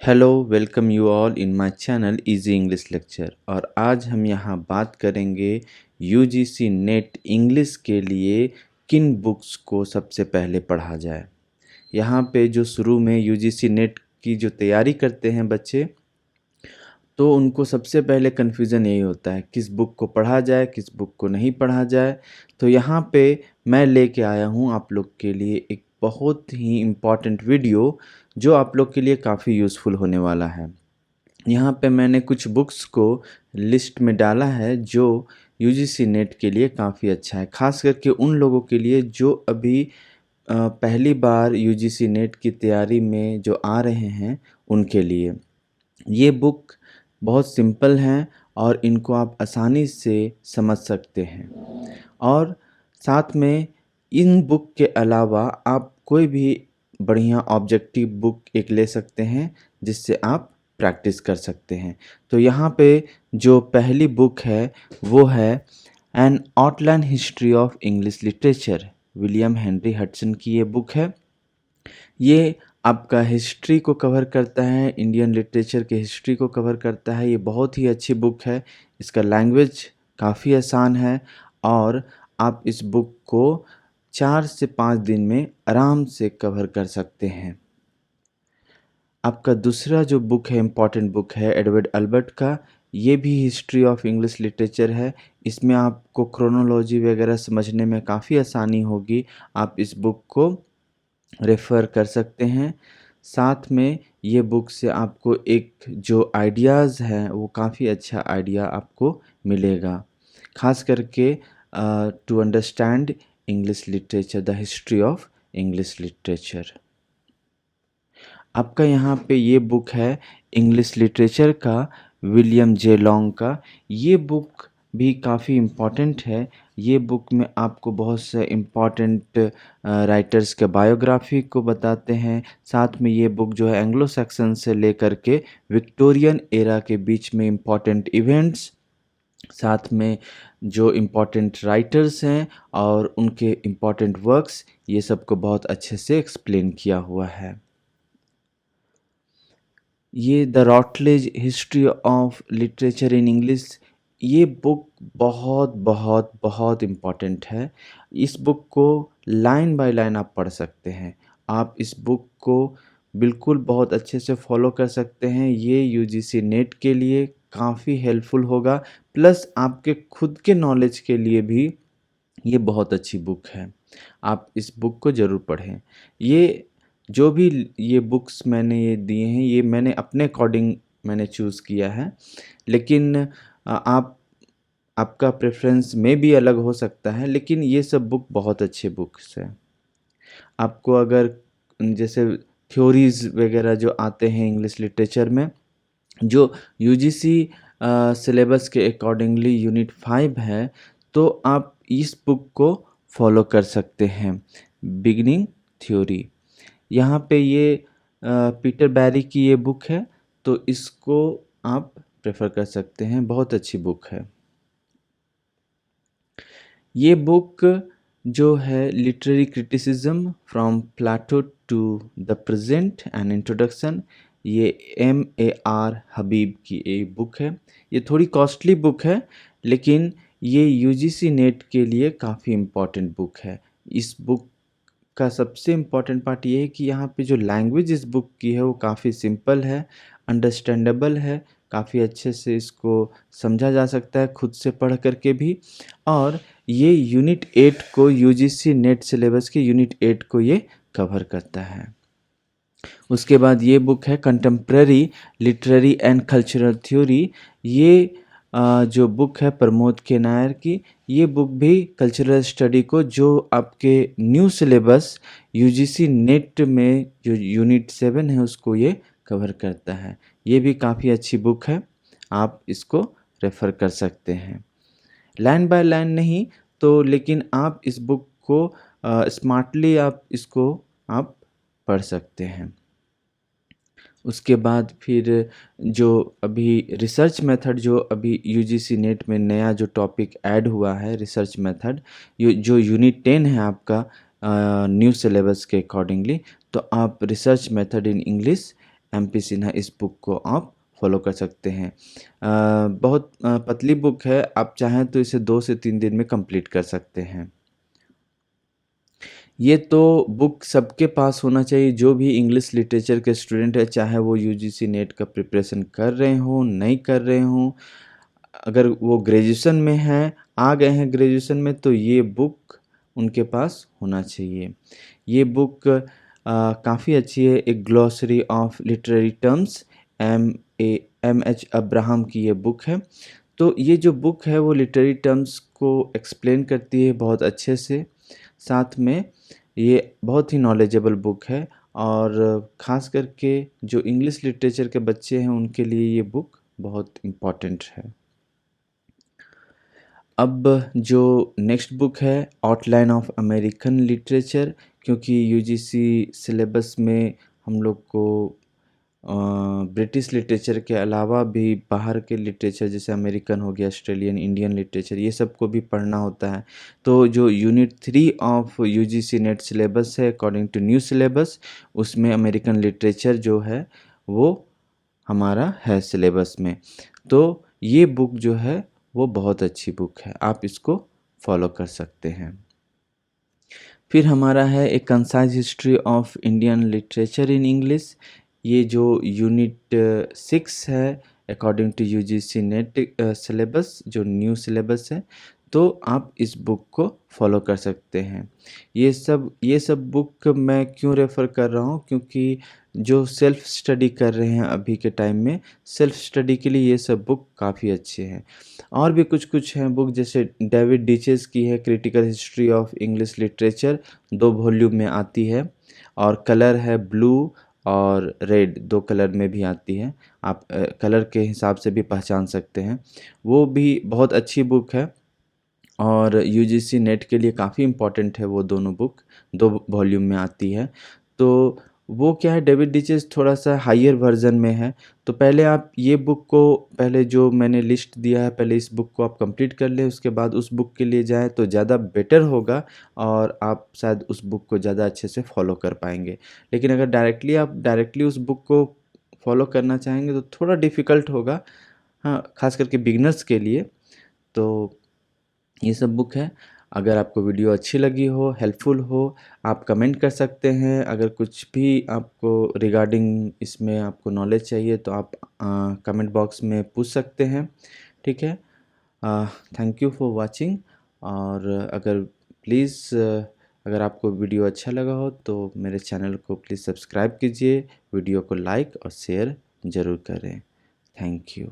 Hello, welcome you all in my channel easy English lecture. और आज हम यहाँ बात करेंगे यूजीसी नेट इंग्लिश के लिए किन बुक्स को सबसे पहले पढ़ा जाए। यहाँ पे जो शुरू में यूजीसी नेट की जो तैयारी करते हैं बच्चे, तो उनको सबसे पहले कन्फ्यूज़न यही होता है किस बुक को पढ़ा जाए, किस बुक को नहीं पढ़ा जाए। तो यहाँ पे मैं लेके आया हूँ आप लोग के लिए एक बहुत ही इम्पॉर्टेंट वीडियो जो आप लोग के लिए काफ़ी यूज़फुल होने वाला है। यहाँ पे मैंने कुछ बुक्स को लिस्ट में डाला है जो यूजीसी नेट के लिए काफ़ी अच्छा है, ख़ास करके उन लोगों के लिए जो अभी पहली बार यूजीसी नेट की तैयारी में जो आ रहे हैं उनके लिए। ये बुक बहुत सिंपल हैं और इनको आप आसानी से समझ सकते हैं। और साथ में इन बुक के अलावा आप कोई भी बढ़िया ऑब्जेक्टिव बुक एक ले सकते हैं जिससे आप प्रैक्टिस कर सकते हैं। तो यहाँ पे जो पहली बुक है वो है N outline history of English literature, William Henry Hudson की ये बुक है। ये आपका हिस्ट्री को कवर करता है, इंडियन लिटरेचर के हिस्ट्री को कवर करता है। ये बहुत ही अच्छी बुक है, इसका लैंग्वेज काफ़ी आसान है और आप इस बुक को 4 से 5 दिन में आराम से कवर कर सकते हैं। आपका दूसरा जो बुक है, इम्पॉर्टेंट बुक है एडवर्ड अल्बर्ट का, ये भी हिस्ट्री ऑफ इंग्लिश लिटरेचर है। इसमें आपको क्रोनोलॉजी वगैरह समझने में काफ़ी आसानी होगी। आप इस बुक को रेफ़र कर सकते हैं। साथ में ये बुक से आपको एक जो आइडियाज़ हैं वो काफ़ी अच्छा आइडिया आपको मिलेगा, ख़ास करके to understand English literature, the history of English literature. आपका यहाँ पे ये बुक है इंग्लिश लिटरेचर का, विलियम जे लॉन्ग का। ये बुक भी काफ़ी इम्पॉर्टेंट है। ये बुक में आपको बहुत से इम्पॉर्टेंट राइटर्स के बायोग्राफी को बताते हैं। साथ में ये बुक जो है एंग्लो सैक्सन से लेकर के विक्टोरियन एरा के बीच में इम्पॉर्टेंट इवेंट्स, साथ में जो इम्पॉर्टेंट राइटर्स हैं और उनके इम्पॉर्टेंट वर्क्स, ये सब को बहुत अच्छे से एक्सप्लेन किया हुआ है। ये the Routledge history of literature in English, ये बुक बहुत बहुत बहुत इम्पॉर्टेंट है। इस बुक को लाइन बाय लाइन आप पढ़ सकते हैं। आप इस बुक को बिल्कुल बहुत अच्छे से फॉलो कर सकते हैं। ये यूजीसी नेट के लिए काफ़ी हेल्पफुल होगा, प्लस आपके खुद के नॉलेज के लिए भी ये बहुत अच्छी बुक है। आप इस बुक को ज़रूर पढ़ें। ये जो भी ये बुक्स मैंने ये दिए हैं, ये मैंने अपने अकॉर्डिंग मैंने चूज़ किया है, लेकिन आपका प्रेफरेंस में भी अलग हो सकता है, लेकिन ये सब बुक बहुत अच्छे बुक्स हैं। आपको अगर जैसे थ्योरीज़ वगैरह जो आते हैं इंग्लिश लिटरेचर में, जो यूजीसी सिलेबस के अकॉर्डिंगली यूनिट 5 है, तो आप इस बुक को फॉलो कर सकते हैं, बिगिनिंग थ्योरी। यहाँ पे ये पीटर बैरी की ये बुक है, तो इसको आप प्रेफर कर सकते हैं, बहुत अच्छी बुक है। ये बुक जो है literary criticism from Plato to the present an introduction, ये M.A.R. हबीब की एक बुक है। ये थोड़ी कॉस्टली बुक है, लेकिन ये यूजीसी नेट के लिए काफ़ी इम्पॉर्टेंट बुक है। इस बुक का सबसे इम्पॉर्टेंट पार्ट ये है कि यहाँ पे जो लैंग्वेज इस बुक की है वो काफ़ी सिंपल है, अंडरस्टैंडेबल है, काफ़ी अच्छे से इसको समझा जा सकता है खुद से पढ़ करके भी। और ये यूनिट 8 को, यूजीसी नेट सिलेबस के यूनिट 8 को ये कवर करता है। उसके बाद ये बुक है contemporary literary and cultural theory. ये जो बुक है प्रमोद के नायर की, ये बुक भी कल्चरल स्टडी को, जो आपके न्यू सिलेबस यूजीसी नेट में जो यूनिट 7 है उसको ये कवर करता है। ये भी काफ़ी अच्छी बुक है, आप इसको रेफ़र कर सकते हैं। लाइन बाय लाइन नहीं तो, लेकिन आप इस बुक को स्मार्टली आप इसको आप पढ़ सकते हैं। उसके बाद फिर जो अभी रिसर्च मेथड, जो अभी यूजीसी नेट में नया जो टॉपिक ऐड हुआ है, रिसर्च मेथड, जो यूनिट 10 है आपका न्यू सिलेबस के अकॉर्डिंगली, तो आप research method in English MP Sinha, इस बुक को आप फॉलो कर सकते हैं। बहुत पतली बुक है, आप चाहें तो इसे 2 से 3 दिन में कंप्लीट कर सकते हैं। ये तो बुक सबके पास होना चाहिए, जो भी इंग्लिश लिटरेचर के स्टूडेंट है, चाहे वो यूजीसी नेट का प्रिपरेशन कर रहे हों, नहीं कर रहे हों। अगर वो ग्रेजुएशन में हैं, आ गए हैं ग्रेजुएशन में, तो ये बुक उनके पास होना चाहिए। ये बुक काफ़ी अच्छी है, एक glossary of literary terms, M H Abraham की ये बुक है। तो ये जो बुक है वो लिटरेरी टर्म्स को एक्सप्लेन करती है बहुत अच्छे से, साथ में ये बहुत ही नॉलेजेबल बुक है, और ख़ास करके जो इंग्लिश लिटरेचर के बच्चे हैं उनके लिए ये बुक बहुत इम्पॉर्टेंट है। अब जो नेक्स्ट बुक है, आउटलाइन ऑफ अमेरिकन लिटरेचर, क्योंकि यूजीसी सिलेबस में हम लोग को ब्रिटिश लिटरेचर के अलावा भी बाहर के लिटरेचर जैसे अमेरिकन हो गया, ऑस्ट्रेलियन, इंडियन लिटरेचर, ये सब को भी पढ़ना होता है। तो जो unit 3 of UGC NET syllabus है अकॉर्डिंग टू न्यू सिलेबस, उसमें अमेरिकन लिटरेचर जो है वो हमारा है सिलेबस में। तो ये बुक जो है वो बहुत अच्छी बुक है, आप इसको फॉलो कर सकते हैं। फिर हमारा है a concise history of Indian literature in English. ये जो यूनिट 6 है according to UGC NET syllabus, जो न्यू सिलेबस है, तो आप इस बुक को फॉलो कर सकते हैं। ये सब बुक मैं क्यों रेफ़र कर रहा हूँ, क्योंकि जो सेल्फ़ स्टडी कर रहे हैं अभी के टाइम में, सेल्फ़ स्टडी के लिए ये सब बुक काफ़ी अच्छे हैं। और भी कुछ हैं बुक, जैसे डेविड डिचेस की है critical history of English literature, 2 volume में आती है, और कलर है ब्लू और रेड, 2 कलर में भी आती है। आप कलर के हिसाब से भी पहचान सकते हैं। वो भी बहुत अच्छी बुक है, और यूजीसी नेट के लिए काफ़ी इम्पोर्टेंट है वो दोनों बुक, 2 वॉल्यूम में आती है। तो वो क्या है, डेविड डिचेस थोड़ा-सा हायर वर्ज़न में है। तो पहले आप ये बुक को, पहले जो मैंने लिस्ट दिया है, पहले इस बुक को आप कंप्लीट कर लें, उसके बाद उस बुक के लिए जाएँ तो ज़्यादा बेटर होगा, और आप शायद उस बुक को ज़्यादा अच्छे से फ़ॉलो कर पाएँगे। लेकिन अगर डायरेक्टली उस बुक को फ़ॉलो करना चाहेंगे तो थोड़ा डिफ़िकल्ट होगा, हाँ, ख़ास करके बिगिनर्स के लिए। तो ये सब बुक है। अगर आपको वीडियो अच्छी लगी हो, हेल्पफुल हो, आप कमेंट कर सकते हैं। अगर कुछ भी आपको रिगार्डिंग इसमें आपको नॉलेज चाहिए तो आप कमेंट बॉक्स में पूछ सकते हैं, ठीक है। Thank you for watching. और अगर आपको वीडियो अच्छा लगा हो तो मेरे चैनल को प्लीज़ सब्सक्राइब कीजिए, वीडियो को लाइक और शेयर ज़रूर करें। Thank you.